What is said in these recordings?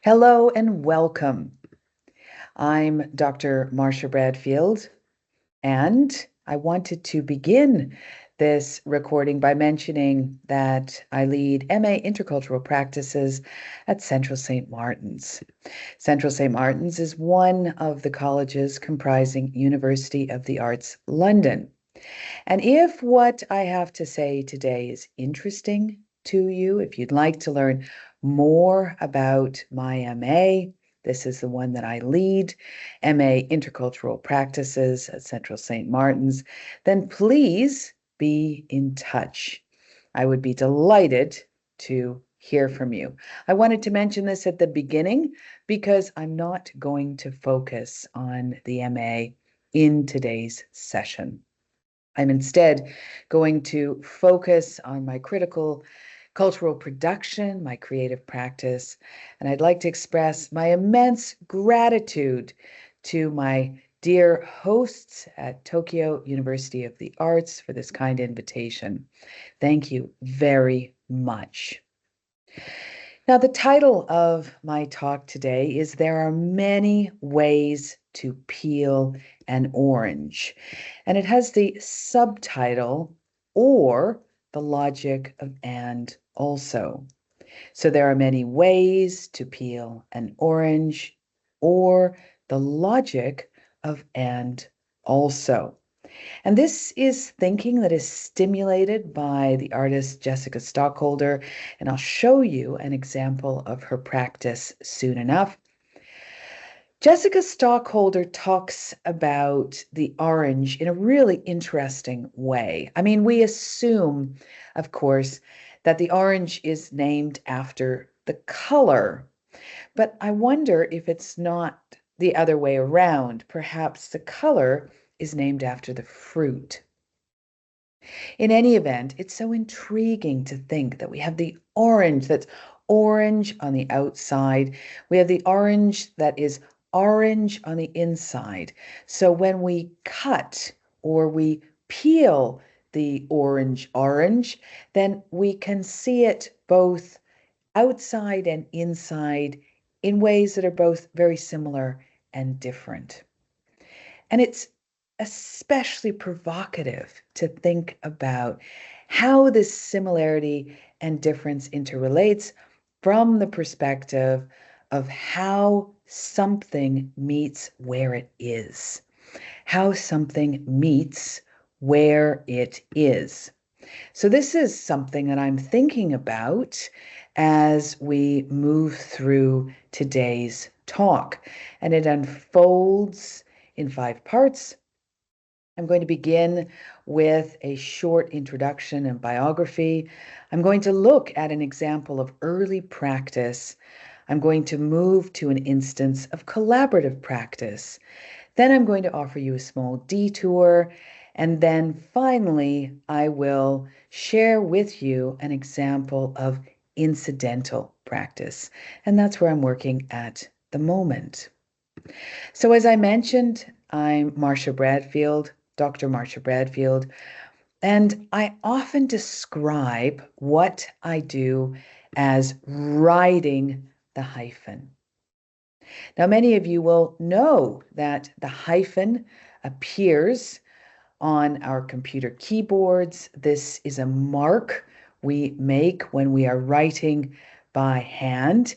Hello and welcome. I'm Dr. Marsha Bradfield, and I wanted to begin this recording by mentioning that I lead MA Intercultural Practices at Central St. Martin's. Central St. Martin's is one of the colleges comprising University of the Arts London. And if what I have to say today is interesting to you, if you'd like to learn more about my MA, this is the one that I lead, MA Intercultural Practices at Central St. Martin's, then please be in touch. I would be delighted to hear from you. I wanted to mention this at the beginning because I'm not going to focus on the MA in today's session. I'm instead going to focus on my critical cultural production, my creative practice, and I'd like to express my immense gratitude to my dear hosts at Tokyo University of the Arts for this kind invitation. Thank you very much. Now, the title of my talk today is There Are Many Ways to Peel an Orange, and it has the subtitle, Or the Logic of And Also. So there are many ways to peel an orange, or the logic of and also. And this is thinking that is stimulated by the artist Jessica Stockholder, and I'll show you an example of her practice soon enough. Jessica Stockholder talks about the orange in a really interesting way. I mean, we assume, of course, that the orange is named after the color, but I wonder if it's not the other way around. Perhaps the color is named after the fruit. In any event, it's so intriguing to think that we have the orange that's orange on the outside. We have the orange that is orange on the inside. So when we cut or we peel the orange, then we can see it both outside and inside in ways that are both very similar and different. And it's especially provocative to think about how this similarity and difference interrelates from the perspective of how something meets where it is, how something meets where it is. So this is something that I'm thinking about as we move through today's talk, and it unfolds in 5 parts. I'm going to begin with a short introduction and biography. I'm going to look at an example of early practice. I'm going to move to an instance of collaborative practice. Then I'm going to offer you a small detour. And then finally, I will share with you an example of incidental practice. And that's where I'm working at the moment. So as I mentioned, I'm Marsha Bradfield, Dr. Marsha Bradfield, and I often describe what I do as riding the hyphen. Now, many of you will know that the hyphen appears on our computer keyboards. This is a mark we make when we are writing by hand,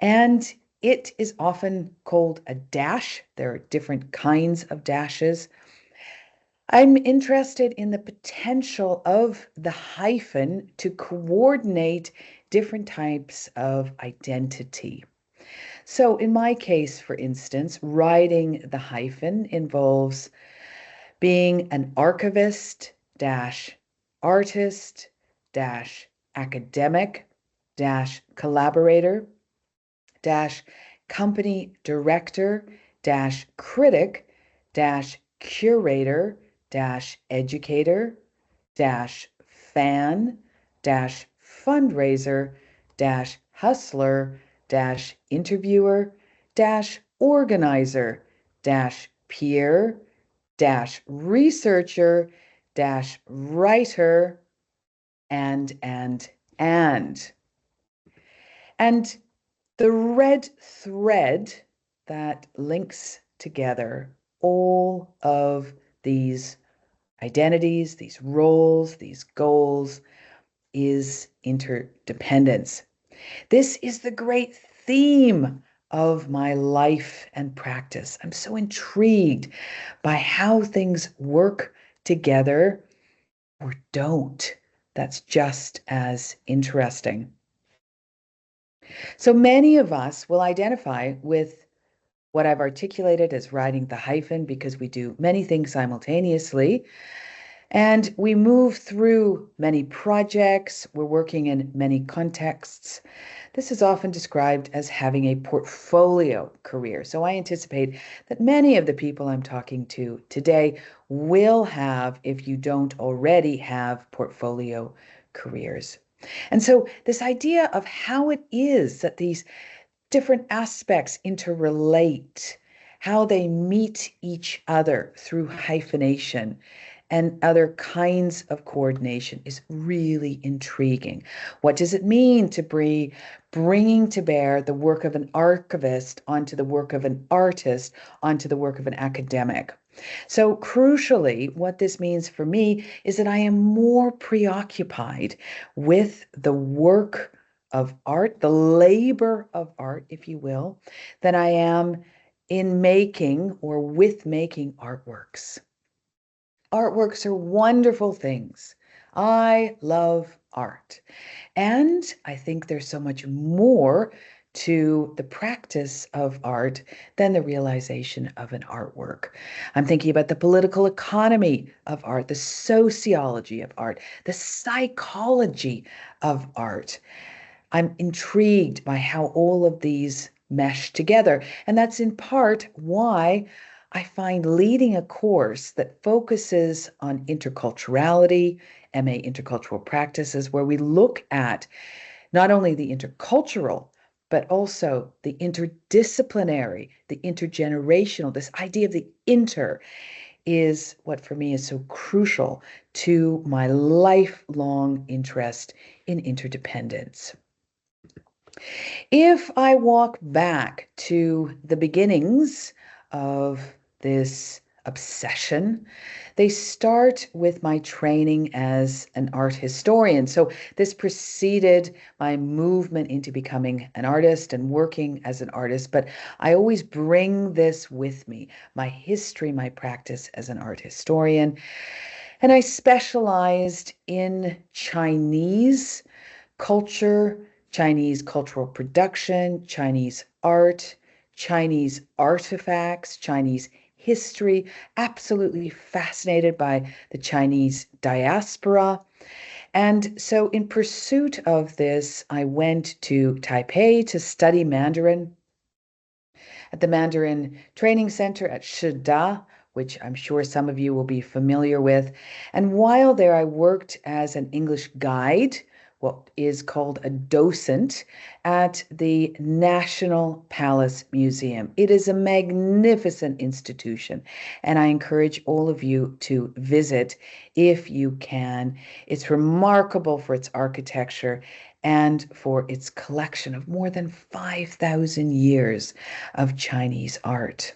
and it is often called a dash. There are different kinds of dashes. I'm interested in the potential of the hyphen to coordinate different types of identity. So in my case, for instance, writing the hyphen involves being an archivist dash artist dash academic dash collaborator dash company director dash critic dash curator dash educator dash fan dash fundraiser dash hustler dash interviewer dash organizer dash peer dash researcher dash writer and. And The red thread that links together all of these identities, these roles, these goals is interdependence. This is the great theme of my life and practice. I'm so intrigued by how things work together or don't. That's just as interesting. So many of us will identify with what I've articulated as riding the hyphen because we do many things simultaneously. And we move through many projects, we're working in many contexts. This is often described as having a portfolio career. So I anticipate that many of the people I'm talking to today will have, if you don't already have, portfolio careers. And so this idea of how it is that these different aspects interrelate, how they meet each other through hyphenation and other kinds of coordination is really intriguing. What does it mean to be bringing to bear the work of an archivist onto the work of an artist, onto the work of an academic? So, crucially, what this means for me is that I am more preoccupied with the work of art, the labor of art, if you will, than I am in making or with making artworks. Artworks are wonderful things. I love art. And I think there's so much more to the practice of art than the realization of an artwork. I'm thinking about the political economy of art, the sociology of art, the psychology of art. I'm intrigued by how all of these mesh together. And that's in part why I find leading a course that focuses on interculturality, MA Intercultural Practices, where we look at not only the intercultural, but also the interdisciplinary, the intergenerational, this idea of the inter is what for me is so crucial to my lifelong interest in interdependence. If I walk back to the beginnings of this obsession, they start with my training as an art historian. So this preceded my movement into becoming an artist and working as an artist, but I always bring this with me, my history, my practice as an art historian. And I specialized in Chinese culture, Chinese cultural production, Chinese art, Chinese artifacts, Chinese history, absolutely fascinated by the Chinese diaspora. And so, in pursuit of this, I went to Taipei to study Mandarin at the Mandarin Training Center at Shida, which I'm sure some of you will be familiar with. And while there, I worked as an English guide, what is called a docent, at the National Palace Museum. It is a magnificent institution, and I encourage all of you to visit if you can. It's remarkable for its architecture and for its collection of more than 5,000 years of Chinese art.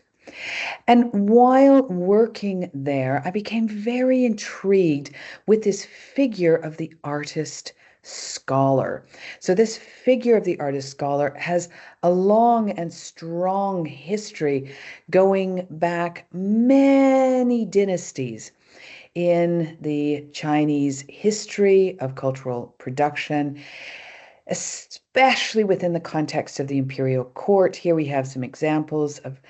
And while working there, I became very intrigued with this figure of the artist scholar. So, this figure of the artist scholar has a long and strong history going back many dynasties in the Chinese history of cultural production, especially within the context of the imperial court. Here we have some examples of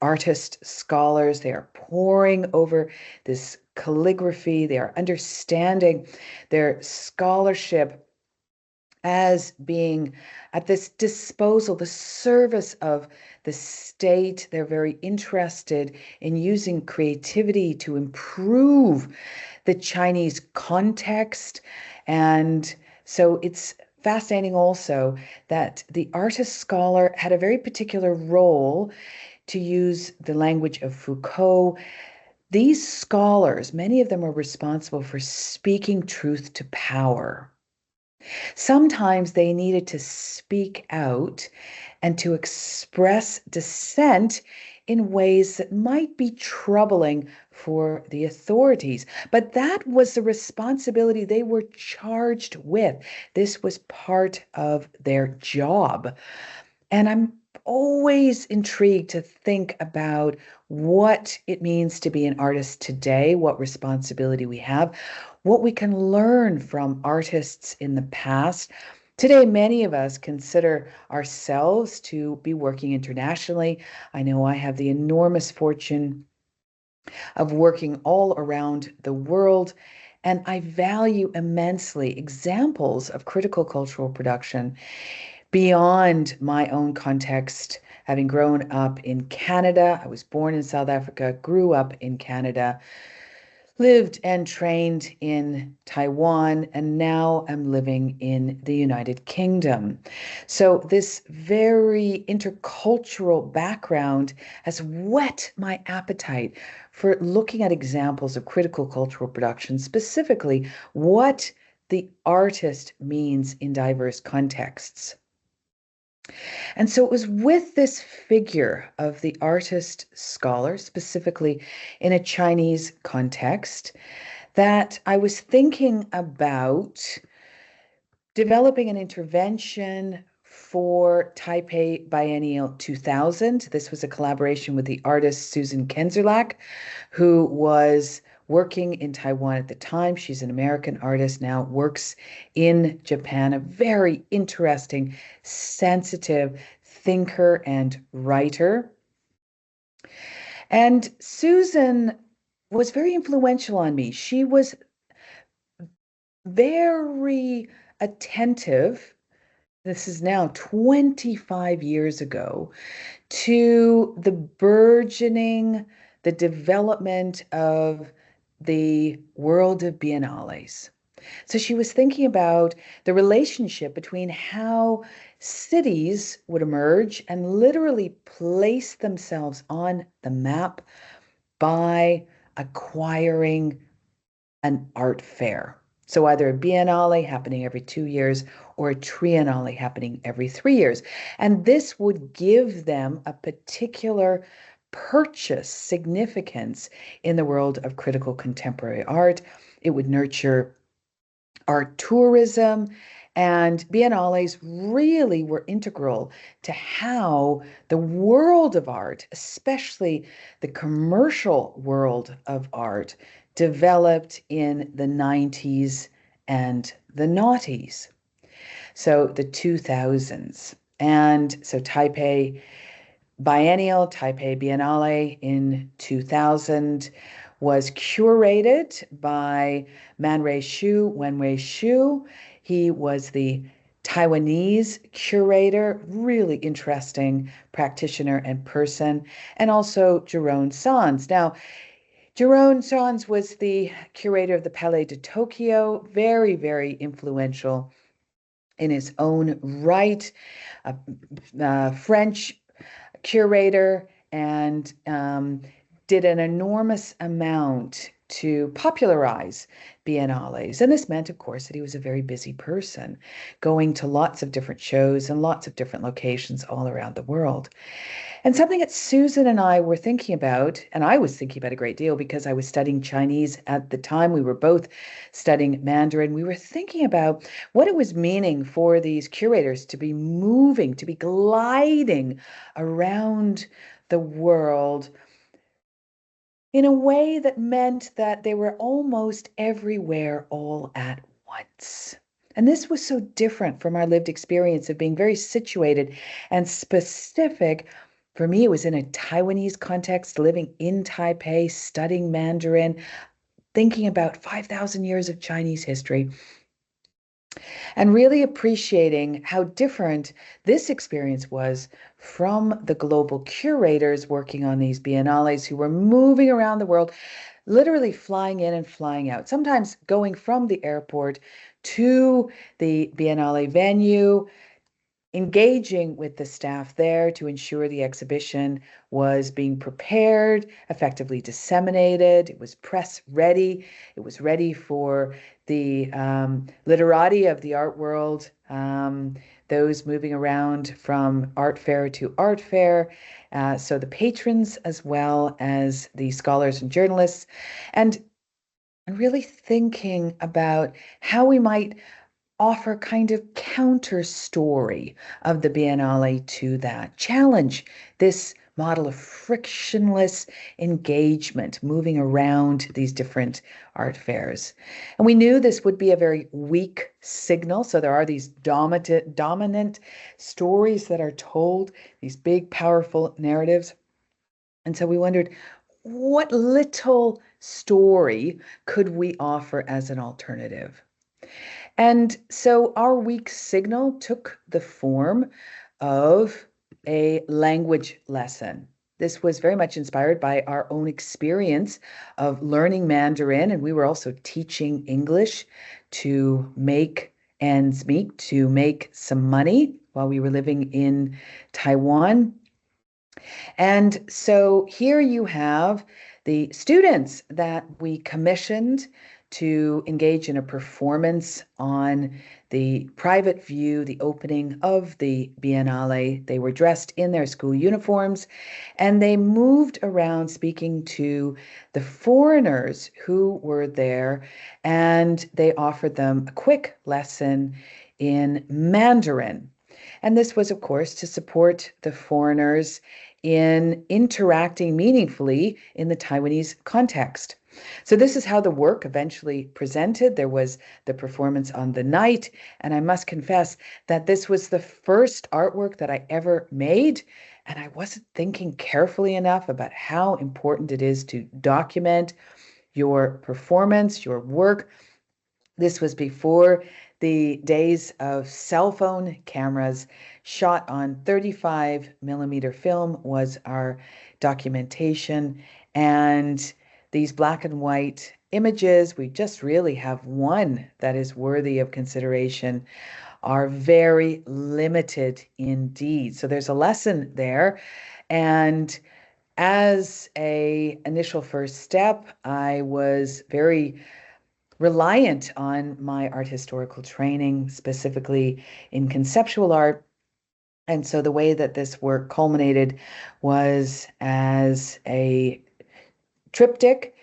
artist scholars. They are poring over this calligraphy. They are understanding their scholarship as being at this disposal, the service of the state. They're very interested in using creativity to improve the Chinese context. And so it's fascinating also that the artist scholar had a very particular role, to use the language of Foucault. These scholars, many of them are responsible for speaking truth to power. Sometimes they needed to speak out and to express dissent in ways that might be troubling for the authorities. But that was the responsibility they were charged with. This was part of their job. And I'm always intrigued to think about what it means to be an artist today, what responsibility we have, what we can learn from artists in the past. Today, many of us consider ourselves to be working internationally. I know I have the enormous fortune of working all around the world, and I value immensely examples of critical cultural production beyond my own context. Having grown up in Canada, I was born in South Africa, grew up in Canada, lived and trained in Taiwan, and now I'm living in the United Kingdom. So this very intercultural background has whet my appetite for looking at examples of critical cultural production, specifically what the artist means in diverse contexts. And so it was with this figure of the artist scholar, specifically in a Chinese context, that I was thinking about developing an intervention for Taipei Biennial 2000. This was a collaboration with the artist Susan Kenzerlach, who was working in Taiwan at the time. She's an American artist now, works in Japan, a very interesting, sensitive thinker and writer. And Susan was very influential on me. She was very attentive. This is now 25 years ago, to the burgeoning, the development of the world of biennales. So she was thinking about the relationship between how cities would emerge and literally place themselves on the map by acquiring an art fair. So either a biennale happening every 2 years or a triennale happening every 3 years. And this would give them a particular purchase significance in the world of critical contemporary art. It would nurture art tourism, and biennales really were integral to how the world of art, especially the commercial world of art, developed in the 90s and the noughties. So the 2000s. And so Taipei Biennial, Taipei Biennale in 2000 was curated by Wenwei Xu. He was the Taiwanese curator, really interesting practitioner and person, and also Jerome Sans. Now, Jerome Sans was the curator of the Palais de Tokyo, very, very influential in his own right, French curator, and did an enormous amount to popularize biennales. And this meant, of course, that he was a very busy person, going to lots of different shows and lots of different locations all around the world. And something that Susan and I were thinking about, and I was thinking about a great deal because I was studying Chinese at the time. We were both studying Mandarin. We were thinking about what it was meaning for these curators to be moving, to be gliding around the world in a way that meant that they were almost everywhere all at once. And this was so different from our lived experience of being very situated and specific. For me, it was in a Taiwanese context, living in Taipei, studying Mandarin, thinking about 5,000 years of Chinese history, and really appreciating how different this experience was from the global curators working on these biennales who were moving around the world, literally flying in and flying out, sometimes going from the airport to the biennale venue, engaging with the staff there to ensure the exhibition was being prepared, effectively disseminated, it was press ready, it was ready for the literati of the art world, those moving around from art fair to art fair, so the patrons as well as the scholars and journalists, and really thinking about how we might offer kind of counter story of the Biennale to that, challenge this model of frictionless engagement, moving around these different art fairs. And we knew this would be a very weak signal. So there are these dominant stories that are told, these big, powerful narratives. And so we wondered, what little story could we offer as an alternative? And so our weak signal took the form of a language lesson. This was very much inspired by our own experience of learning Mandarin, and we were also teaching English to make ends meet, to make some money while we were living in Taiwan. And so here you have the students that we commissioned to engage in a performance on the private view, the opening of the Biennale. They were dressed in their school uniforms and they moved around speaking to the foreigners who were there, and they offered them a quick lesson in Mandarin. And this was, of course, to support the foreigners in interacting meaningfully in the Taiwanese context. So this is how the work eventually presented. There was the performance on the night, and I must confess that this was the first artwork that I ever made, and I wasn't thinking carefully enough about how important it is to document your performance, your work. This was before the days of cell phone cameras. Shot on 35 millimeter film was our documentation. And these black and white images, we just really have one that is worthy of consideration, are very limited indeed. So there's a lesson there. And as a initial first step, I was very reliant on my art historical training, specifically in conceptual art. And so the way that this work culminated was as a triptych.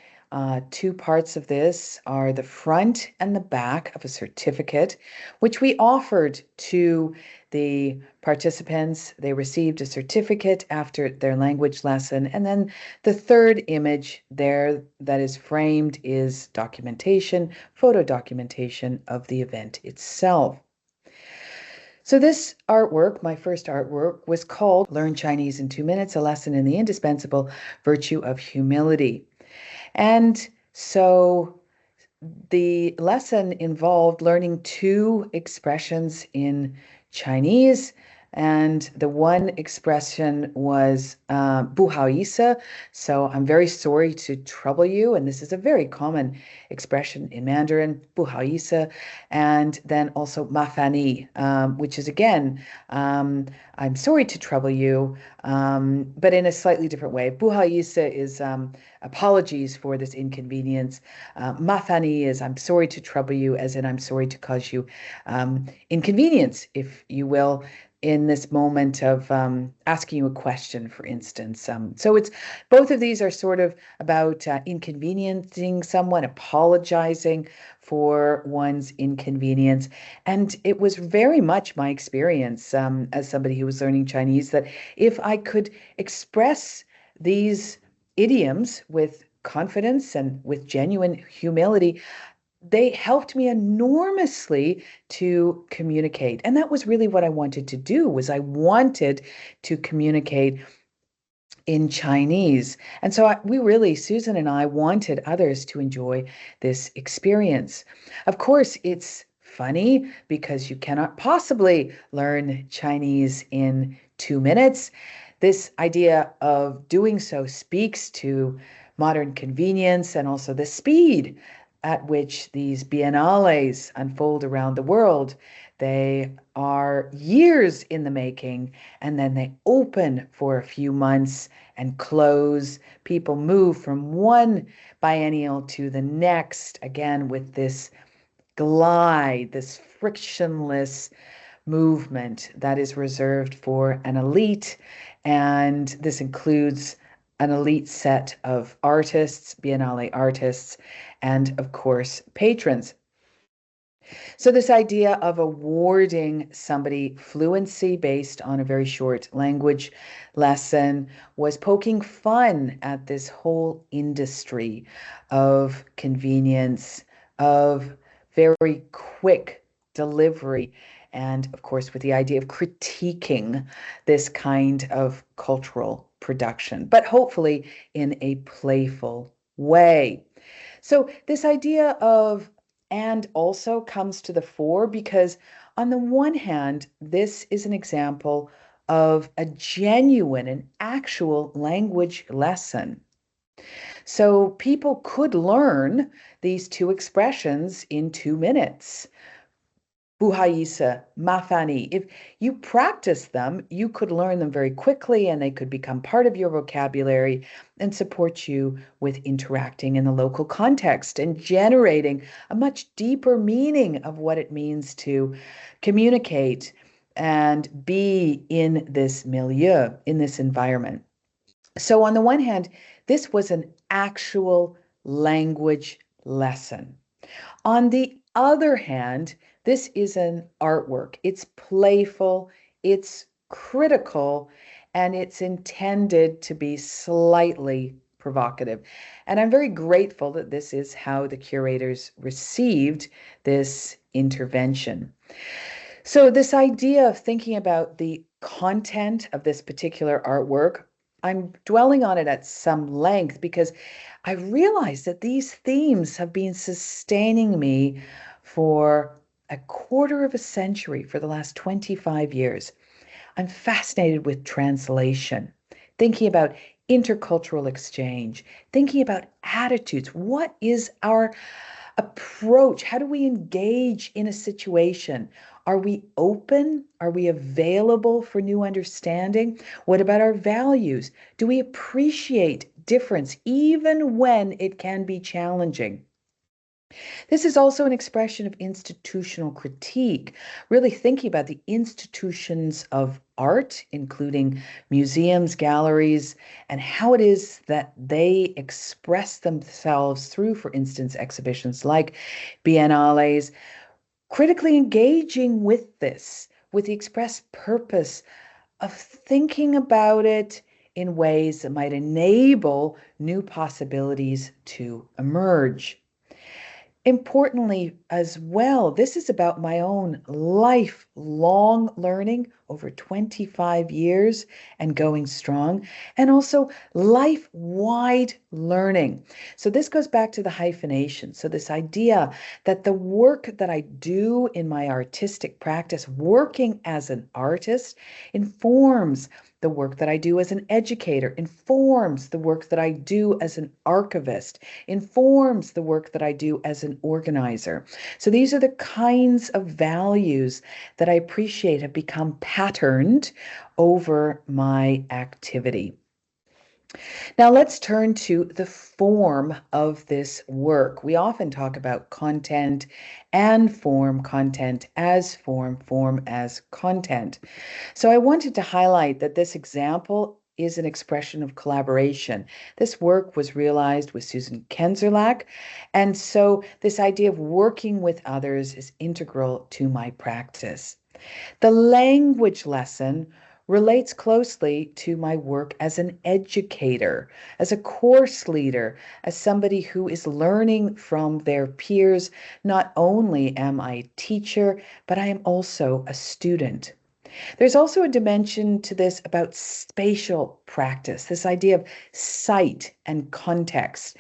Two parts of this are the front and the back of a certificate, which we offered to the participants. They received a certificate after their language lesson. And then the third image there that is framed is documentation, photo documentation of the event itself. So this artwork, my first artwork, was called Learn Chinese in 2 Minutes, a lesson in the indispensable virtue of humility. And so the lesson involved learning two expressions in Chinese. And the one expression was 不好意思. So I'm very sorry to trouble you. And this is a very common expression in Mandarin, 不好意思. And then also 麻烦你, which is again, I'm sorry to trouble you, but in a slightly different way. 不好意思 is apologies for this inconvenience. 麻烦你 is I'm sorry to trouble you, as in I'm sorry to cause you inconvenience, if you will, in this moment of asking you a question, for instance. So it's both of these are sort of about inconveniencing someone, apologizing for one's inconvenience. And it was very much my experience as somebody who was learning Chinese that if I could express these idioms with confidence and with genuine humility, they helped me enormously to communicate. And that was really what I wanted to do, was I wanted to communicate in Chinese. And so we really, Susan and I, wanted others to enjoy this experience. Of course, it's funny because you cannot possibly learn Chinese in 2 minutes. This idea of doing so speaks to modern convenience and also the speed at which these biennales unfold around the world. They are years in the making, and then they open for a few months and close. People move from one biennial to the next, again with this glide, this frictionless movement that is reserved for an elite, and this includes an elite set of artists, Biennale artists, and of course, patrons. So this idea of awarding somebody fluency based on a very short language lesson was poking fun at this whole industry of convenience, of very quick delivery, and of course with the idea of critiquing this kind of cultural production, but hopefully in a playful way. So this idea of and also comes to the fore because, on the one hand, this is an example of a genuine and actual language lesson. So people could learn these two expressions in 2 minutes. Buhaisa, mafani. If you practice them, you could learn them very quickly and they could become part of your vocabulary and support you with interacting in the local context and generating a much deeper meaning of what it means to communicate and be in this milieu, in this environment. So on the one hand, this was an actual language lesson. On the other hand, this is an artwork. It's playful, it's critical, and it's intended to be slightly provocative. And I'm very grateful that this is how the curators received this intervention. So this idea of thinking about the content of this particular artwork, I'm dwelling on it at some length because I realized that these themes have been sustaining me for a quarter of a century, for the last 25 years. I'm fascinated with translation, thinking about intercultural exchange, thinking about attitudes. What is our approach? How do we engage in a situation? Are we open? Are we available for new understanding? What about our values? Do we appreciate difference even when it can be challenging? This is also an expression of institutional critique, really thinking about the institutions of art, including museums, galleries, and how it is that they express themselves through, for instance, exhibitions like biennales, critically engaging with this, with the express purpose of thinking about it in ways that might enable new possibilities to emerge. Importantly, as well, this is about my own lifelong learning over 25 years and going strong, and also life-wide learning. So this goes back to the hyphenation. So this idea that the work that I do in my artistic practice, working as an artist, informs the work that I do as an educator, informs the work that I do as an archivist, informs the work that I do as an organizer. So these are the kinds of values that I appreciate have become patterned over my activity. Now let's turn to the form of this work. We often talk about content and form, content as form, form as content. So I wanted to highlight that this example is an expression of collaboration. This work was realized with Susan Kenzerlach, and so this idea of working with others is integral to my practice. The language lesson relates closely to my work as an educator, as a course leader, as somebody who is learning from their peers. Not only am I a teacher, but I am also a student. There's also a dimension to this about spatial practice, this idea of sight and context,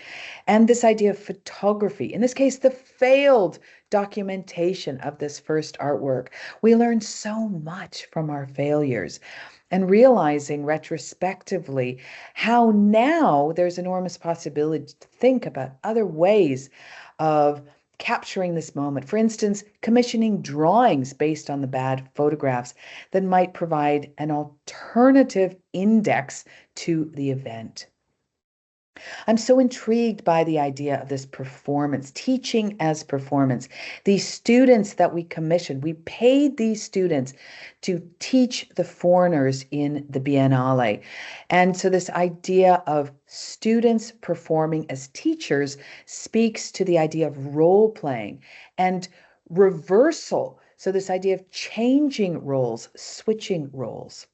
and this idea of photography. In this case, the failed documentation of this first artwork. We learn so much from our failures and realizing retrospectively how now there's enormous possibility to think about other ways of capturing this moment. For instance, commissioning drawings based on the bad photographs that might provide an alternative index to the event. I'm so intrigued by the idea of this performance, teaching as performance. These students that we commissioned, we paid these students to teach the foreigners in the Biennale. And so this idea of students performing as teachers speaks to the idea of role playing and reversal. So this idea of changing roles, switching roles.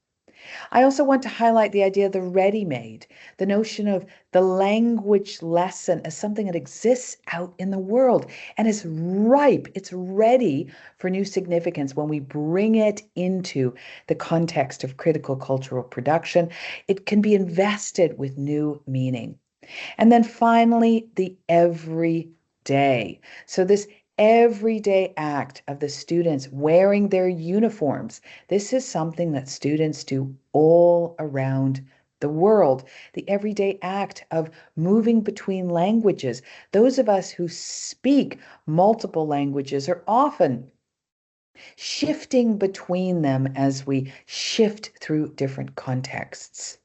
I also want to highlight the idea of the ready-made, the notion of the language lesson as something that exists out in the world and is ripe, it's ready for new significance when we bring it into the context of critical cultural production. It can be invested with new meaning. And then finally, the everyday. So this everyday act of the students wearing their uniforms. This is something that students do all around the world. The everyday act of moving between languages. Those of us who speak multiple languages are often shifting between them as we shift through different contexts.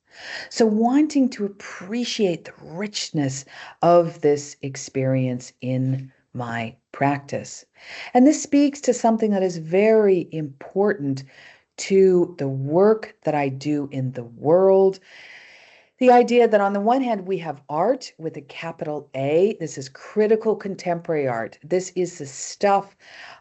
So, wanting to appreciate the richness of this experience in my practice. And this speaks to something that is very important to the work that I do in the world. The idea that on the one hand, we have art with a capital A. This is critical contemporary art. This is the stuff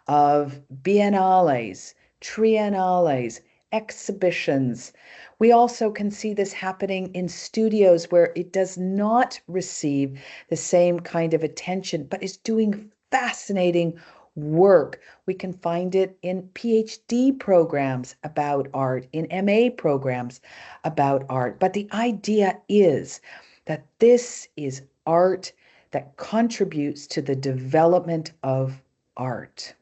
of biennales, triennales, exhibitions. We also can see this happening in studios where it does not receive the same kind of attention, but is doing fascinating work. We can find it in PhD programs about art, in MA programs about art. But the idea is that this is art that contributes to the development of art.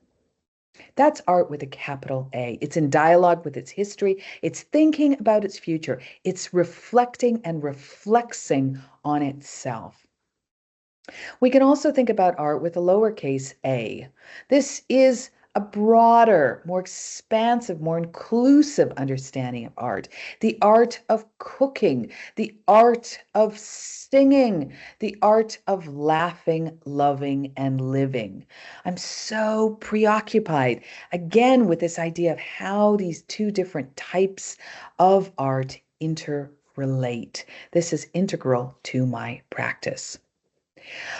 That's art with a capital A. It's in dialogue with its history. It's thinking about its future. It's reflecting and reflexing on itself. We can also think about art with a lowercase a. This is a broader, more expansive, more inclusive understanding of art. The art of cooking, the art of singing, the art of laughing, loving, and living. I'm so preoccupied again with this idea of how these two different types of art interrelate. This is integral to my practice.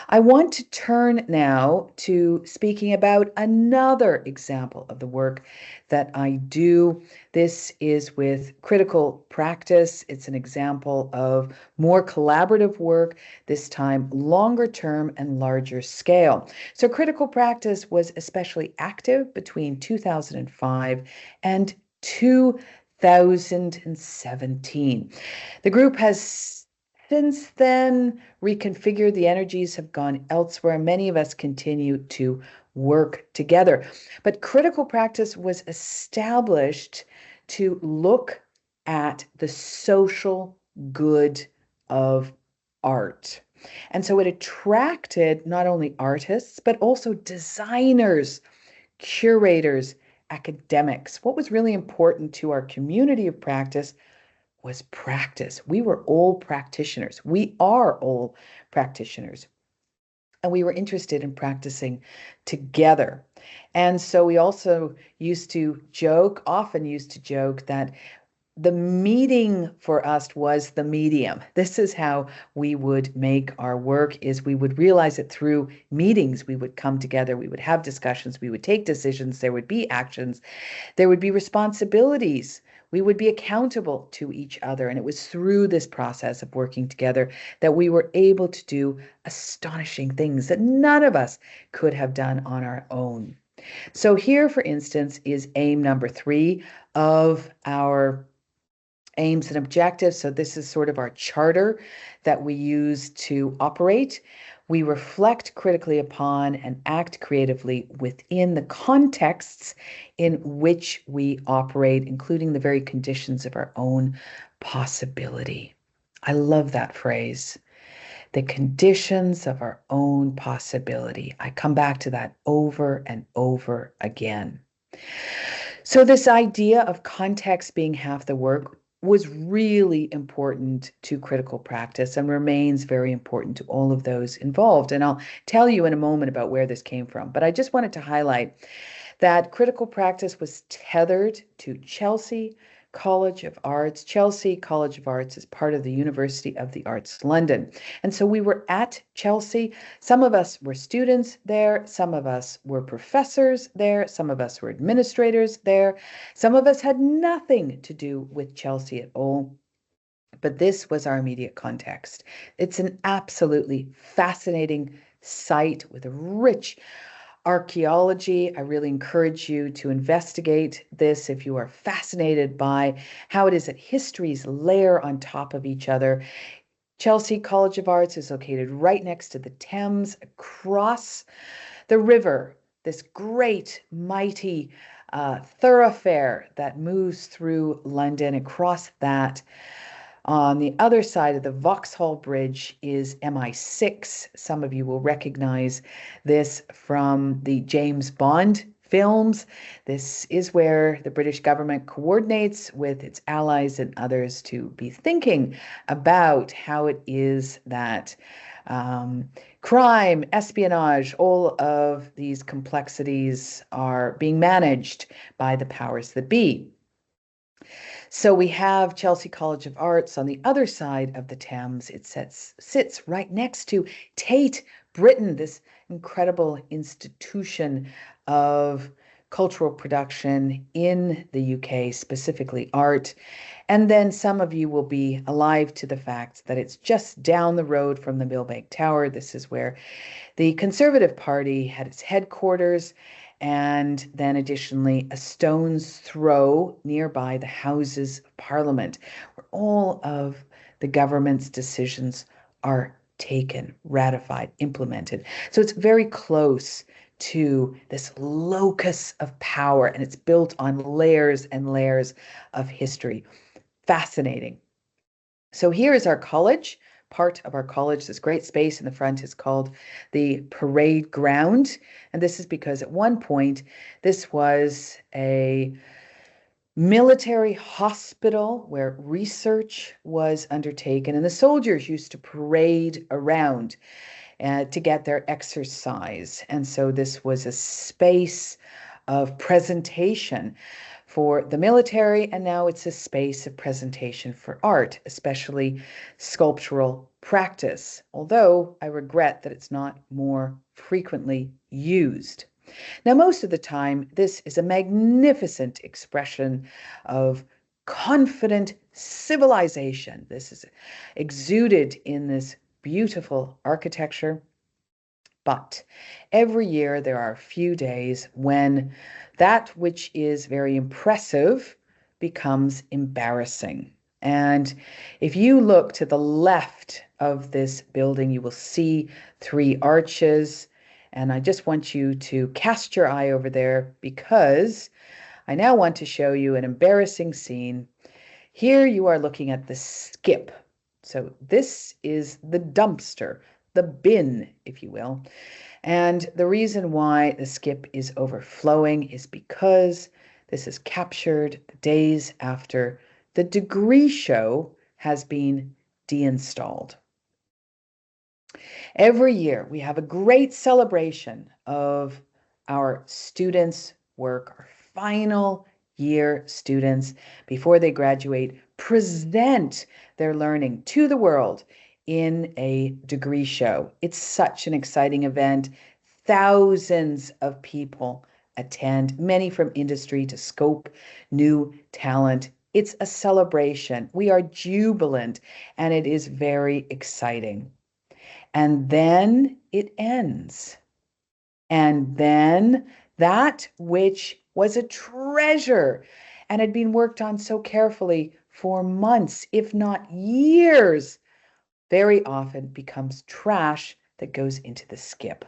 I want to turn now to speaking about another example of the work that I do. This is with critical practice. It's an example of more collaborative work, this time longer term and larger scale. So critical practice was especially active between 2005 and 2017. The group has since then reconfigured, the energies have gone elsewhere. Many of us continue to work together. But critical practice was established to look at the social good of art. And so it attracted not only artists, but also designers, curators, academics. What was really important to our community of practice was practice. We were all practitioners. We are all practitioners. And we were interested in practicing together. And so we also often used to joke that the meeting for us was the medium. This is how we would make our work, is we would realize it through meetings. We would come together, we would have discussions, we would take decisions, there would be actions, there would be responsibilities. We would be accountable to each other. And it was through this process of working together that we were able to do astonishing things that none of us could have done on our own. So here, for instance, is aim number 3 of our aims and objectives. So this is sort of our charter that we use to operate. We reflect critically upon and act creatively within the contexts in which we operate, including the very conditions of our own possibility. I love that phrase. The conditions of our own possibility. I come back to that over and over again. So this idea of context being half the work, was really important to critical practice and remains very important to all of those involved. And I'll tell you in a moment about where this came from. But I just wanted to highlight that critical practice was tethered to Chelsea College of Arts. Chelsea College of Arts is part of the University of the Arts London. And so we were at Chelsea. Some of us were students there. Some of us were professors there. Some of us were administrators there. Some of us had nothing to do with Chelsea at all. But this was our immediate context. It's an absolutely fascinating site with a rich archaeology. I really encourage you to investigate this if you are fascinated by how it is that histories layer on top of each other. Chelsea College of Arts is located right next to the Thames, across the river, this great, mighty thoroughfare that moves through London. Across that, on the other side of the Vauxhall Bridge, is MI6. Some of you will recognize this from the James Bond films. This is where the British government coordinates with its allies and others to be thinking about how it is that crime, espionage, all of these complexities are being managed by the powers that be. So we have Chelsea College of Arts on the other side of the Thames. It sits right next to Tate Britain, this incredible institution of cultural production in the UK, specifically art. And then some of you will be alive to the fact that it's just down the road from the Millbank Tower. This is where the Conservative Party had its headquarters, and then additionally a stone's throw nearby the Houses of Parliament, where all of the government's decisions are taken, ratified, implemented. So it's very close to this locus of power, and it's built on layers and layers of history. Fascinating. So here is our college. Part of our college, this great space in the front, is called the Parade Ground. And this is because at one point, this was a military hospital where research was undertaken, and the soldiers used to parade around to get their exercise. And so this was a space of presentation for the military, and now it's a space of presentation for art, especially sculptural practice, although I regret that it's not more frequently used. Now, most of the time, this is a magnificent expression of confident civilization. This is exuded in this beautiful architecture. But every year there are a few days when that which is very impressive becomes embarrassing. And if you look to the left of this building, you will see 3 arches. And I just want you to cast your eye over there, because I now want to show you an embarrassing scene. Here you are looking at the skip. So this is the dumpster, the bin, if you will. And the reason why the skip is overflowing is because this is captured the days after the degree show has been deinstalled. Every year we have a great celebration of our students' work. Our final year students, before they graduate, present their learning to the world in a degree show. It's such an exciting event. Thousands of people attend, many from industry to scope new talent. It's a celebration. We are jubilant, and it is very exciting. And then it ends. And then that which was a treasure and had been worked on so carefully for months, if not years, very often becomes trash that goes into the skip.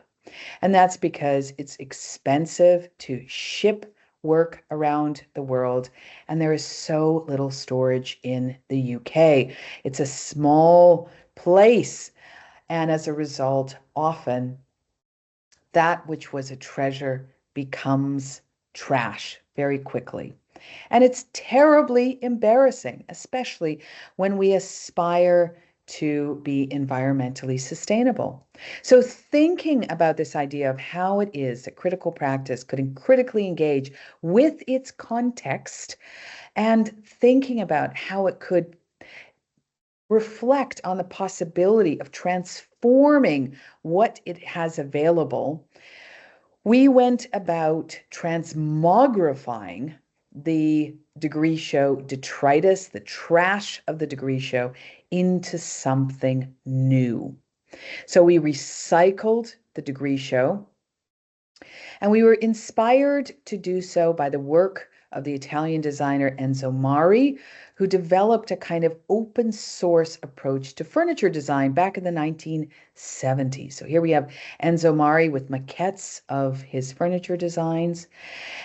And that's because it's expensive to ship work around the world, and there is so little storage in the UK. It's a small place, and as a result, often that which was a treasure becomes trash very quickly. And it's terribly embarrassing, especially when we aspire to be environmentally sustainable. So, thinking about this idea of how it is that critical practice could critically engage with its context and thinking about how it could reflect on the possibility of transforming what it has available, we went about transmogrifying the degree show detritus, the trash of the degree show, into something new. So we recycled the degree show, and we were inspired to do so by the work of the Italian designer Enzo Mari, who developed a kind of open source approach to furniture design back in the 1970s. So here we have Enzo Mari with maquettes of his furniture designs.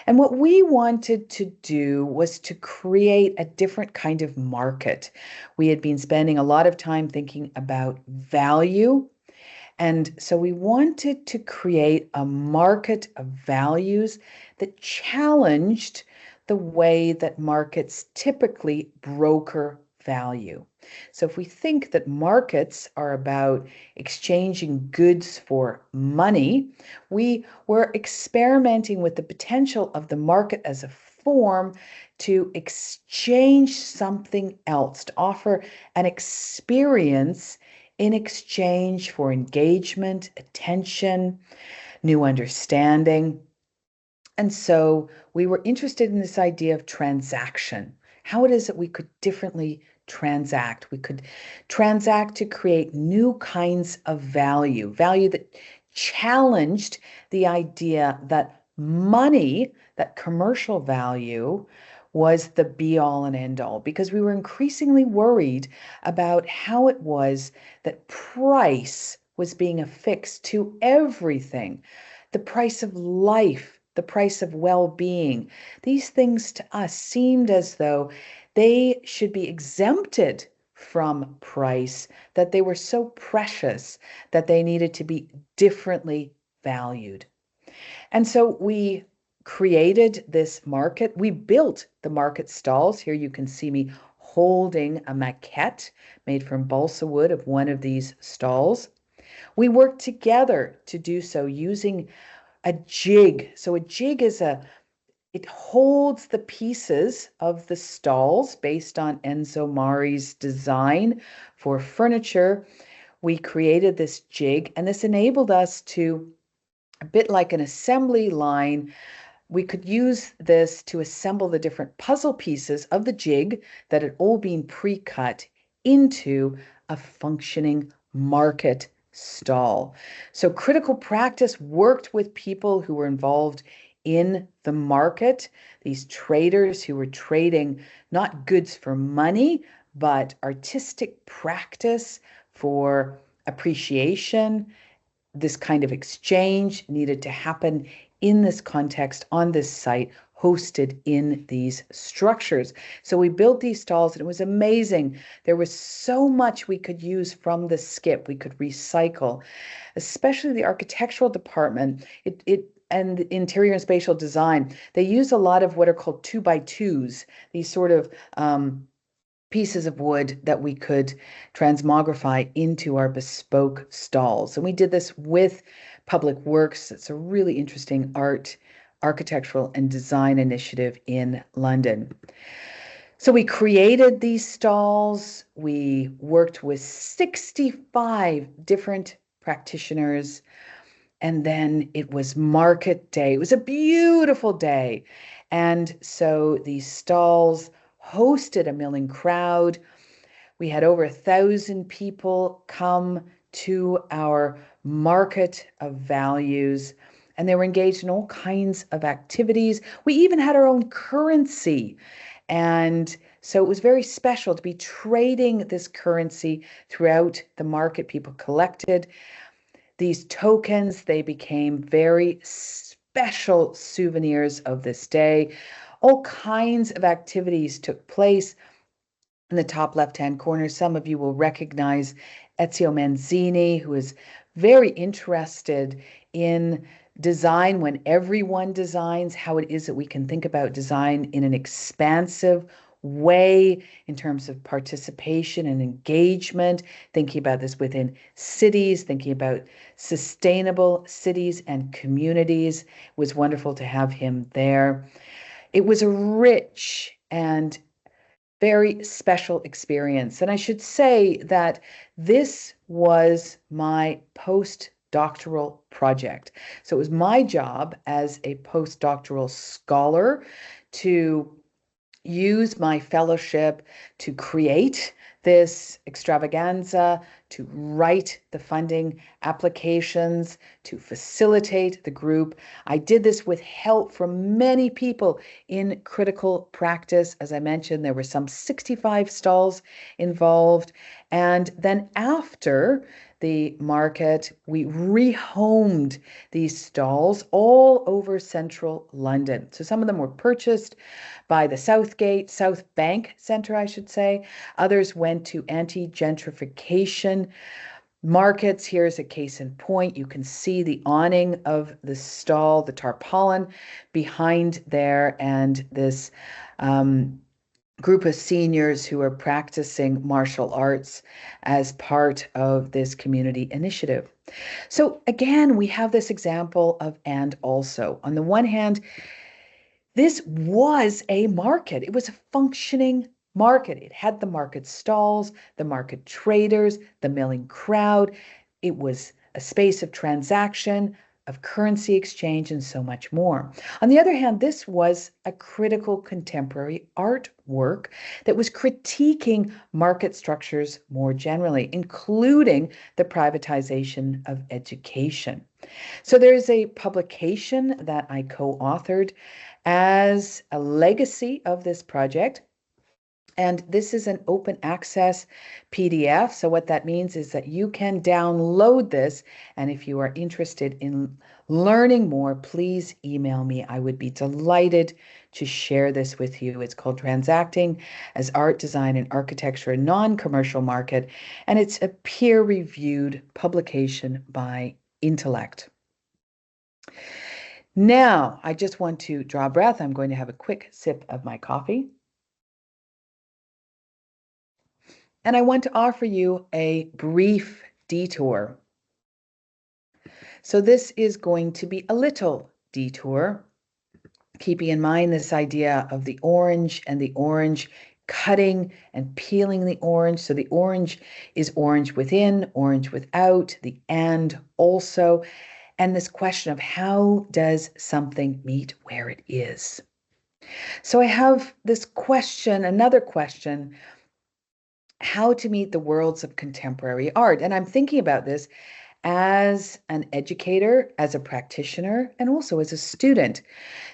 And what we wanted to do was to create a different kind of market. We had been spending a lot of time thinking about value. And so we wanted to create a market of values that challenged the way that markets typically broker value. So if we think that markets are about exchanging goods for money, we were experimenting with the potential of the market as a form to exchange something else, to offer an experience in exchange for engagement, attention, new understanding. And so we were interested in this idea of transaction, how it is that we could differently transact. We could transact to create new kinds of value, value that challenged the idea that money, that commercial value, was the be all and end all, because we were increasingly worried about how it was that price was being affixed to everything. The price of life, the price of well-being. These things to us seemed as though they should be exempted from price, that they were so precious that they needed to be differently valued. And so we created this market. We built the market stalls. Here you can see me holding a maquette made from balsa wood of one of these stalls. We worked together to do so using a jig. So a jig is it holds the pieces of the stalls based on Enzo Mari's design for furniture. We created this jig, and this enabled us to, a bit like an assembly line, we could use this to assemble the different puzzle pieces of the jig that had all been pre-cut into a functioning market stall. So critical practice worked with people who were involved in the market, these traders who were trading not goods for money, but artistic practice for appreciation. This kind of exchange needed to happen in this context, on this site, hosted in these structures. So we built these stalls, and it was amazing. There was so much we could use from the skip. We could recycle, especially the architectural department. And interior and spatial design, they use a lot of what are called 2x2s, these sort of pieces of wood that we could transmogrify into our bespoke stalls. And we did this with Public Works. It's a really interesting architectural and design initiative in London. So we created these stalls. We worked with 65 different practitioners. And then it was market day. It was a beautiful day. And so these stalls hosted a milling crowd. We had over 1,000 people come to our market of values, and they were engaged in all kinds of activities. We even had our own currency. And so it was very special to be trading this currency throughout the market. People collected these tokens. They became very special souvenirs of this day. All kinds of activities took place. In the top left-hand corner, some of you will recognize Ezio Manzini, who is very interested in design, when everyone designs, how it is that we can think about design in an expansive way in terms of participation and engagement, thinking about this within cities, thinking about sustainable cities and communities. It was wonderful to have him there. It was a rich and very special experience. And I should say that this was my postdoctoral project. So it was my job as a postdoctoral scholar to use my fellowship to create this extravaganza, to write the funding applications, to facilitate the group. I did this with help from many people in critical practice. As I mentioned, there were some 65 stalls involved. And then after the market, we rehomed these stalls all over central London. So some of them were purchased by the South Bank Centre, I should say. Others went to anti-gentrification markets. Here's a case in point. You can see the awning of the stall, the tarpaulin behind there, and this group of seniors who are practicing martial arts as part of this community initiative. So again, we have this example of and also. On the one hand, this was a market. It was a functioning market. It had the market stalls, the market traders, the milling crowd. It was a space of transaction, of currency exchange, and so much more. On the other hand, this was a critical contemporary artwork that was critiquing market structures more generally, including the privatization of education. So there's a publication that I co-authored as a legacy of this project. And this is an open access PDF. So what that means is that you can download this. And if you are interested in learning more, please email me. I would be delighted to share this with you. It's called Transacting as Art, Design, and Architecture, a Non-Commercial Market. And it's a peer-reviewed publication by Intellect. Now, I just want to draw breath. I'm going to have a quick sip of my coffee. And I want to offer you a brief detour. So this is going to be a little detour, keeping in mind this idea of the orange and the orange cutting and peeling the orange. So the orange is orange within, orange without, the and also, and this question of how does something meet where it is? So I have this question, another question, how to meet the worlds of contemporary art. And I'm thinking about this as an educator, as a practitioner, and also as a student.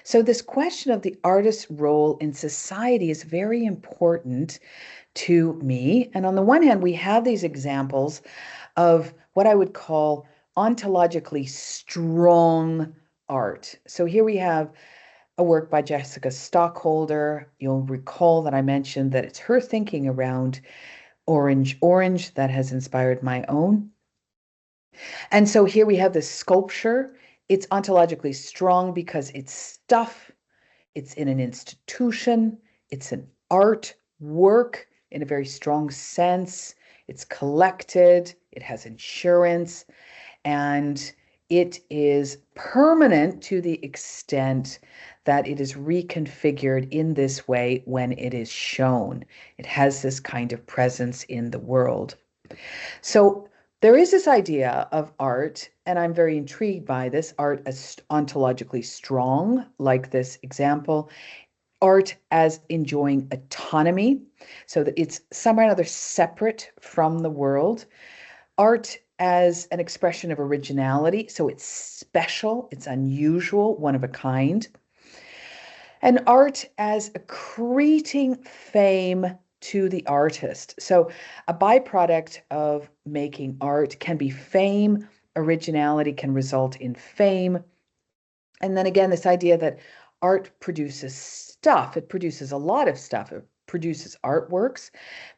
So this question of the artist's role in society is very important to me. And on the one hand, we have these examples of what I would call ontologically strong art. So here we have a work by Jessica Stockholder. You'll recall that I mentioned that it's her thinking around orange that has inspired my own. And so here we have this sculpture. It's ontologically strong because it's stuff, it's in an institution, it's an art work in a very strong sense, it's collected, it has insurance, and it is permanent to the extent that it is reconfigured in this way when it is shown. It has this kind of presence in the world. So there is this idea of art, and I'm very intrigued by this, art as ontologically strong, like this example, art as enjoying autonomy, so that it's somehow or another separate from the world, art as an expression of originality, so it's special, it's unusual, one of a kind, and art as accreting fame to the artist. So a byproduct of making art can be fame, originality can result in fame. And then again, this idea that art produces stuff, it produces a lot of stuff. It produces artworks,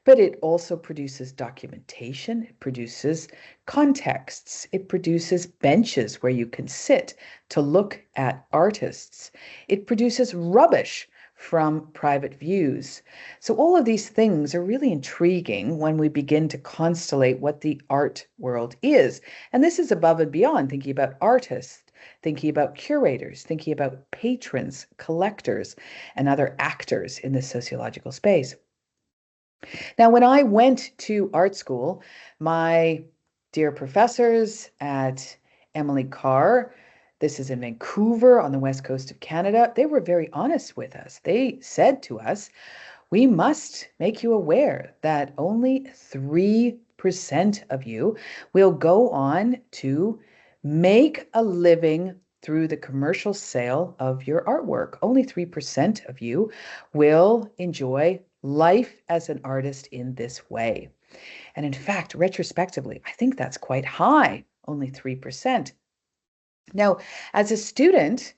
but it also produces documentation, it produces contexts, it produces benches where you can sit to look at artists, it produces rubbish from private views. So all of these things are really intriguing when we begin to constellate what the art world is. And this is above and beyond thinking about artists, thinking about curators, thinking about patrons, collectors, and other actors in this sociological space. Now, when I went to art school, my dear professors at Emily Carr, this is in Vancouver on the west coast of Canada, they were very honest with us. They said to us, we must make you aware that only 3% of you will go on to make a living through the commercial sale of your artwork. Only 3% of you will enjoy life as an artist in this way. And in fact, retrospectively, I think that's quite high, only 3%. Now, as a student,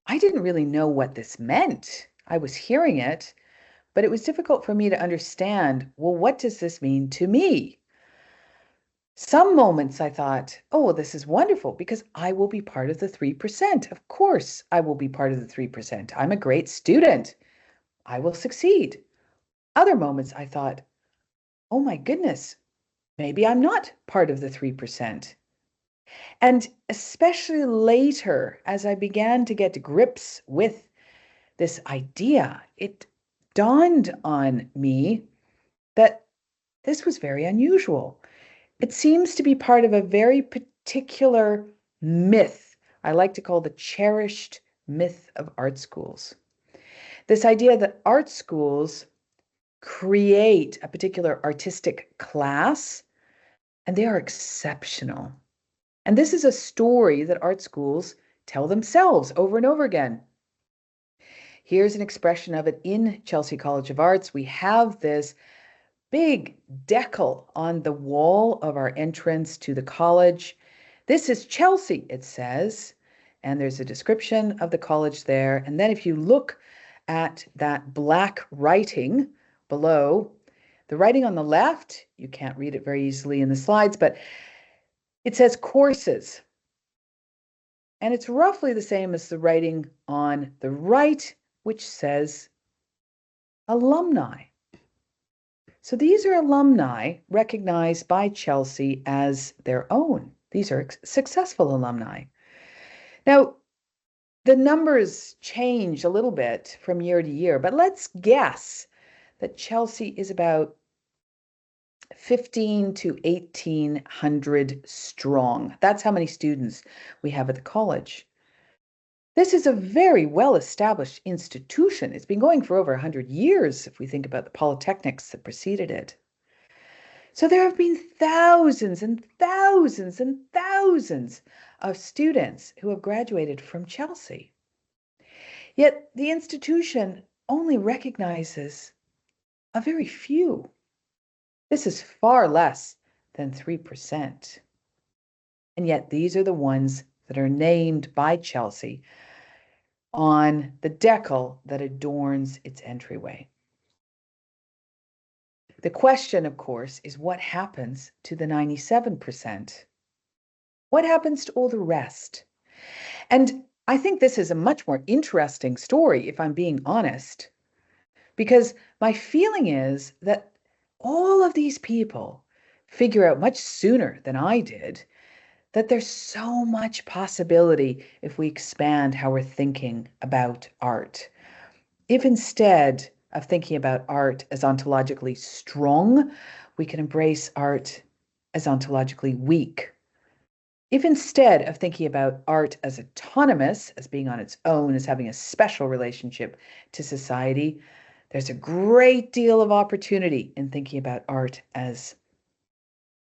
I didn't really know what this meant. I was hearing it, but it was difficult for me to understand, well, what does this mean to me? Some moments I thought, oh, this is wonderful because I will be part of the 3%. Of course, I will be part of the 3%. I'm a great student. I will succeed. Other moments I thought, oh my goodness, maybe I'm not part of the 3%. And especially later, as I began to get to grips with this idea, it dawned on me that this was very unusual. It seems to be part of a very particular myth I like to call the cherished myth of art schools. This idea that art schools create a particular artistic class and they are exceptional. And this is a story that art schools tell themselves over and over again. Here's an expression of it in Chelsea College of Arts. We have this big decal on the wall of our entrance to the college. This is Chelsea, it says, and there's a description of the college there. And then if you look at that black writing below, the writing on the left, you can't read it very easily in the slides, but it says courses. And it's roughly the same as the writing on the right, which says alumni. So these are alumni recognized by Chelsea as their own. These are successful alumni. Now, the numbers change a little bit from year to year, but let's guess that Chelsea is about 15 to 1,800 strong. That's how many students we have at the college. This is a very well-established institution. It's been going for over 100 years if we think about the polytechnics that preceded it. So there have been thousands and thousands and thousands of students who have graduated from Chelsea. Yet the institution only recognizes a very few. This is far less than 3%. And yet these are the ones that are named by Chelsea on the decal that adorns its entryway. The question, of course, is what happens to the 97%? What happens to all the rest? And I think this is a much more interesting story, if I'm being honest, because my feeling is that all of these people figure out much sooner than I did that there's so much possibility if we expand how we're thinking about art. If instead of thinking about art as ontologically strong, we can embrace art as ontologically weak. If instead of thinking about art as autonomous, as being on its own, as having a special relationship to society, there's a great deal of opportunity in thinking about art as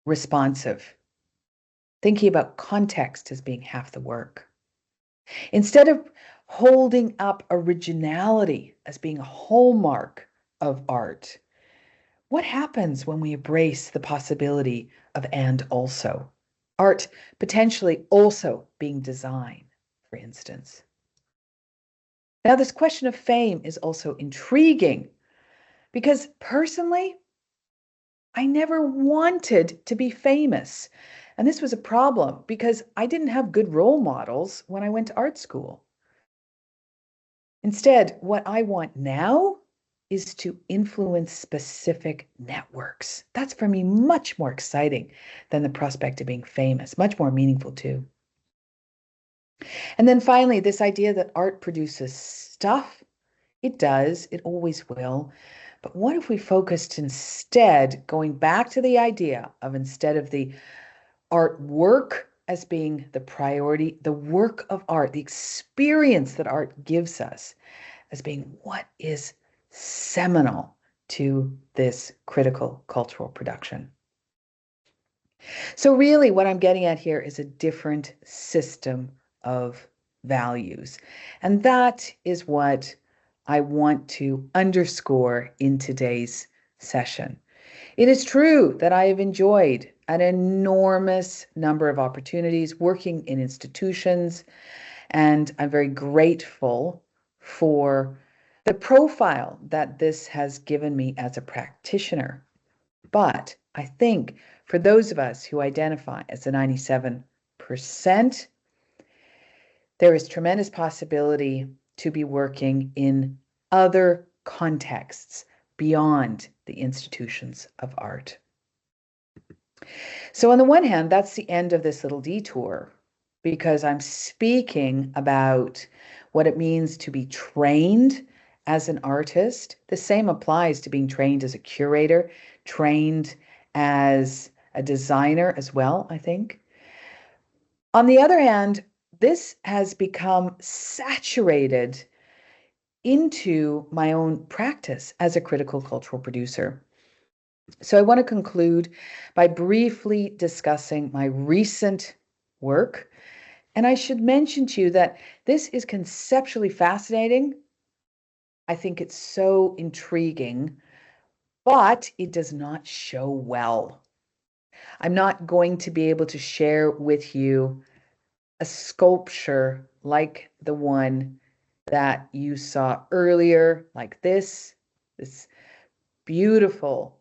responsive, thinking about context as being half the work. Instead of holding up originality as being a hallmark of art, what happens when we embrace the possibility of and also? Art potentially also being design, for instance. Now, this question of fame is also intriguing Because personally, I never wanted to be famous. And this was a problem because I didn't have good role models when I went to art school. Instead, what I want now is to influence specific networks. That's for me much more exciting than the prospect of being famous, much more meaningful too. And then finally, this idea that art produces stuff. It does, it always will. But what if we focused instead, going back to the idea of instead of the artwork as being the priority, the work of art, the experience that art gives us as being what is seminal to this critical cultural production. So really what I'm getting at here is a different system of values. And that is what I want to underscore in today's session. It is true that I have enjoyed an enormous number of opportunities working in institutions, and I'm very grateful for the profile that this has given me as a practitioner. But I think for those of us who identify as the 97%, there is tremendous possibility to be working in other contexts beyond the institutions of art. So on the one hand, that's the end of this little detour because I'm speaking about what it means to be trained as an artist. The same applies to being trained as a curator, trained as a designer as well, I think. On the other hand, this has become saturated into my own practice as a critical cultural producer. So I want to conclude by briefly discussing my recent work. And I should mention to you that this is conceptually fascinating. I think it's so intriguing, but it does not show well. I'm not going to be able to share with you a sculpture like the one that you saw earlier, like this beautiful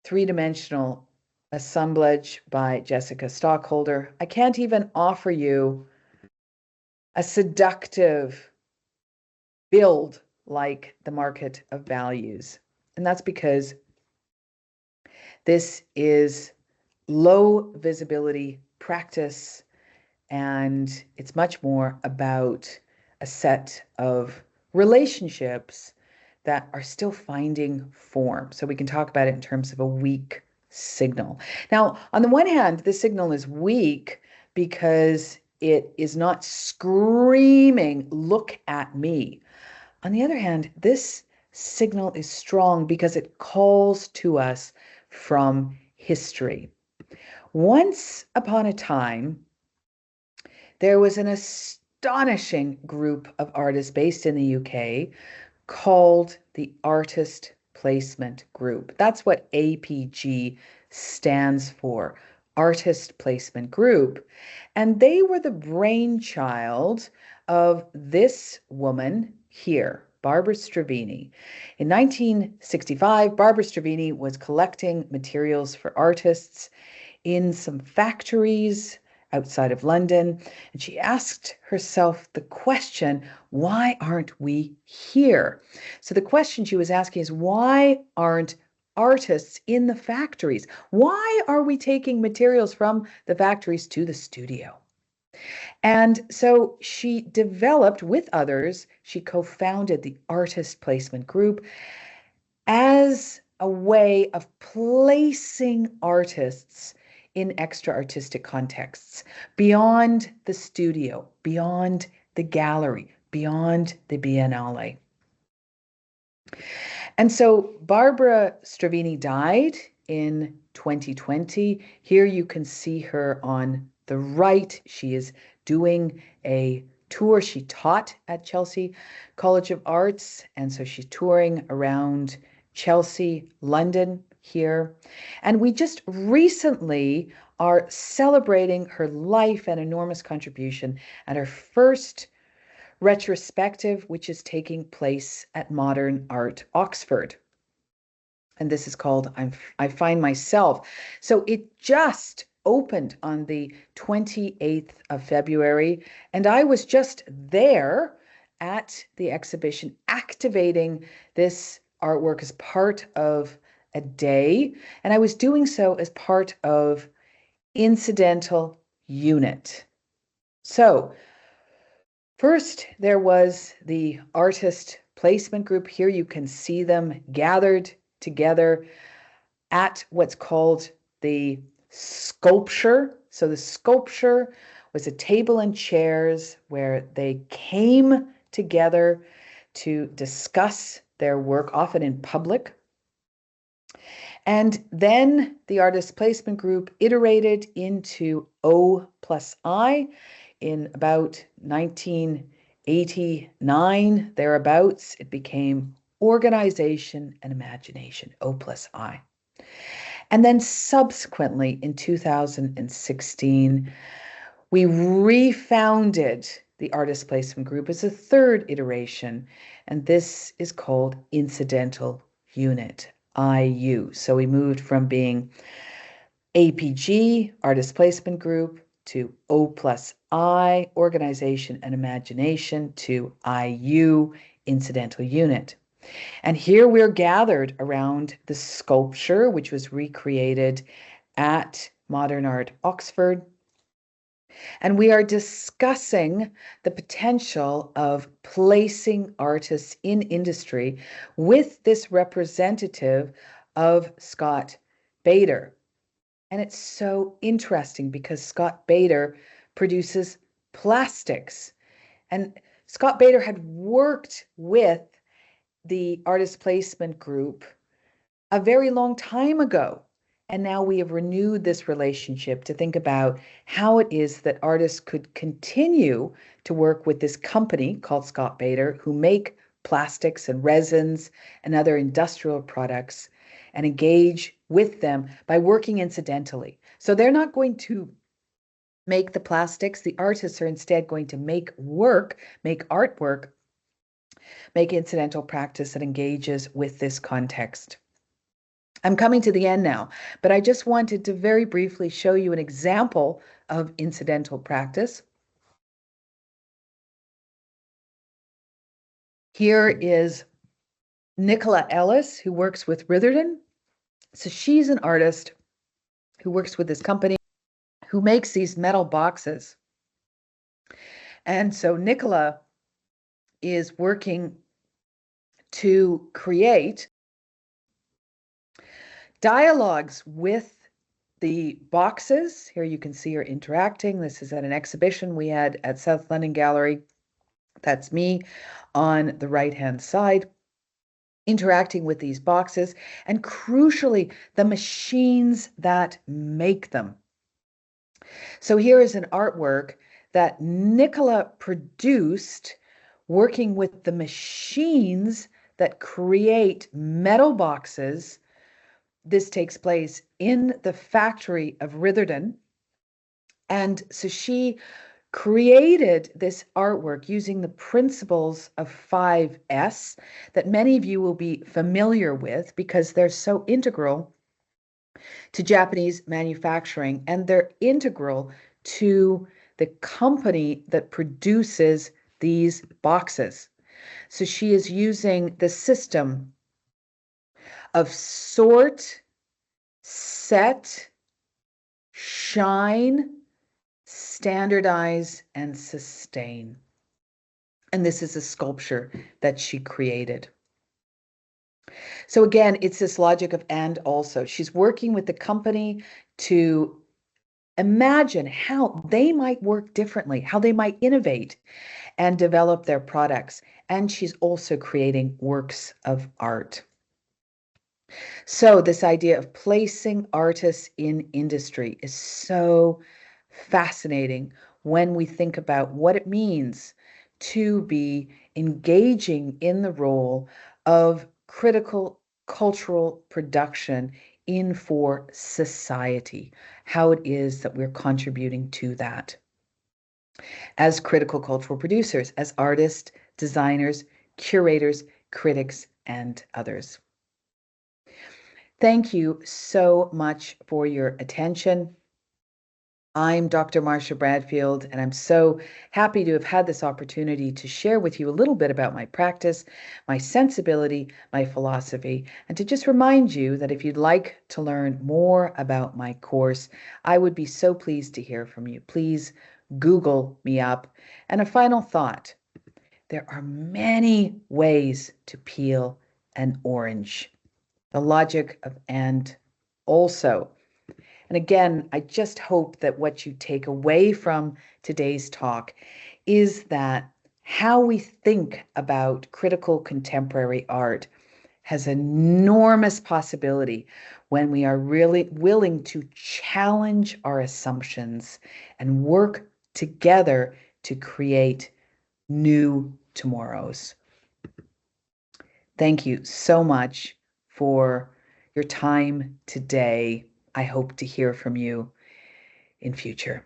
three-dimensional assemblage by Jessica Stockholder. I can't even offer you a seductive build like the Market of Values. And that's because this is low visibility practice, and it's much more about a set of relationships that are still finding form. So we can talk about it in terms of a weak signal. Now, on the one hand, the signal is weak because it is not screaming, "Look at me." On the other hand, this signal is strong because it calls to us from history. Once upon a time, there was an astonishing group of artists based in the UK called the Artist Placement Group. That's what APG stands for, Artist Placement Group. And they were the brainchild of this woman here, Barbara Stravini. In 1965, Barbara Stravini was collecting materials for artists in some factories outside of London, and she asked herself the question, why aren't we here? So the question she was asking is, why aren't artists in the factories? Why are we taking materials from the factories to the studio? And so she developed with others, she co-founded the Artist Placement Group as a way of placing artists in extra artistic contexts, beyond the studio, beyond the gallery, beyond the Biennale. And so Barbara Stravini died in 2020. Here you can see her on the right. She is doing a tour. She taught at Chelsea College of Arts, and so she's touring around Chelsea, London here. And we just recently are celebrating her life and enormous contribution at her first retrospective, which is taking place at Modern Art Oxford. And this is called I Find Myself. So it just opened on the 28th of February, and I was just there at the exhibition activating this artwork as part of a day, and I was doing so as part of Incidental Unit. So first, there was the artist placement group. Here you can see them gathered together at what's called the sculpture. So the sculpture was a table and chairs where they came together to discuss their work, often in public. And then the artist placement group iterated into O+I in about 1989, thereabouts. It became organization and imagination, O+I. And then subsequently in 2016, we refounded the artist placement group as a third iteration, and this is called Incidental Unit, IU. So we moved from being APG, artist placement group, to O+I, organization and imagination, to IU, incidental unit. And here we're gathered around the sculpture, which was recreated at Modern Art Oxford. And we are discussing the potential of placing artists in industry with this representative of Scott Bader. And it's so interesting because Scott Bader produces plastics. And Scott Bader had worked with the artist placement group a very long time ago. And now we have renewed this relationship to think about how it is that artists could continue to work with this company called Scott Bader, who make plastics and resins and other industrial products, and engage with them by working incidentally. So they're not going to make the plastics. The artists are instead going to make work, make artwork, make incidental practice that engages with this context. I'm coming to the end now, but I just wanted to very briefly show you an example of incidental practice. Here is Nicola Ellis, who works with Ritherton. So she's an artist who works with this company who makes these metal boxes. And so Nicola is working to create dialogues with the boxes. Here you can see her interacting. This is at an exhibition we had at South London Gallery. That's me on the right-hand side, interacting with these boxes, and crucially, the machines that make them. So here is an artwork that Nicola produced working with the machines that create metal boxes. This takes place in the factory of Ritherton. And so she created this artwork using the principles of 5S that many of you will be familiar with because they're so integral to Japanese manufacturing, and they're integral to the company that produces these boxes. So she is using the system of sort, set, shine, standardize, and sustain. And this is a sculpture that she created. So again, it's this logic of and also. She's working with the company to imagine how they might work differently, how they might innovate and develop their products. And she's also creating works of art. So this idea of placing artists in industry is so fascinating when we think about what it means to be engaging in the role of critical cultural production in for society, how it is that we're contributing to that. as critical cultural producers, as artists, designers, curators, critics, and others. Thank you so much for your attention. I'm Dr. Marsha Bradfield, and I'm so happy to have had this opportunity to share with you a little bit about my practice, my sensibility, my philosophy, and to just remind you that if you'd like to learn more about my course, I would be so pleased to hear from you. Please Google me up. And a final thought, there are many ways to peel an orange. The logic of and also. And again, I just hope that what you take away from today's talk is that how we think about critical contemporary art has enormous possibility when we are really willing to challenge our assumptions and work together to create new tomorrows. Thank you so much for your time today. I hope to hear from you in future.